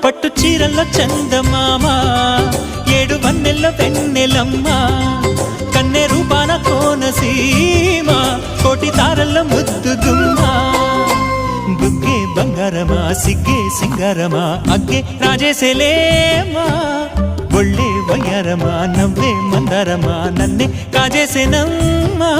పట్టు చీరల్లో చందమామ ఏడు వన్నెల్లో వెన్నెలమ్మ కన్నె రూపాన కోనసీమ కోటి తారల్లో ముద్దుగుమ్మా బుగ్గే బంగారమా సిగ్గే సింగారమా అగ్గే రాజేసేలేమా ఒళ్ళే వయ్యారమా నవ్వే మందారమా నన్నే కాజేసేనమ్మా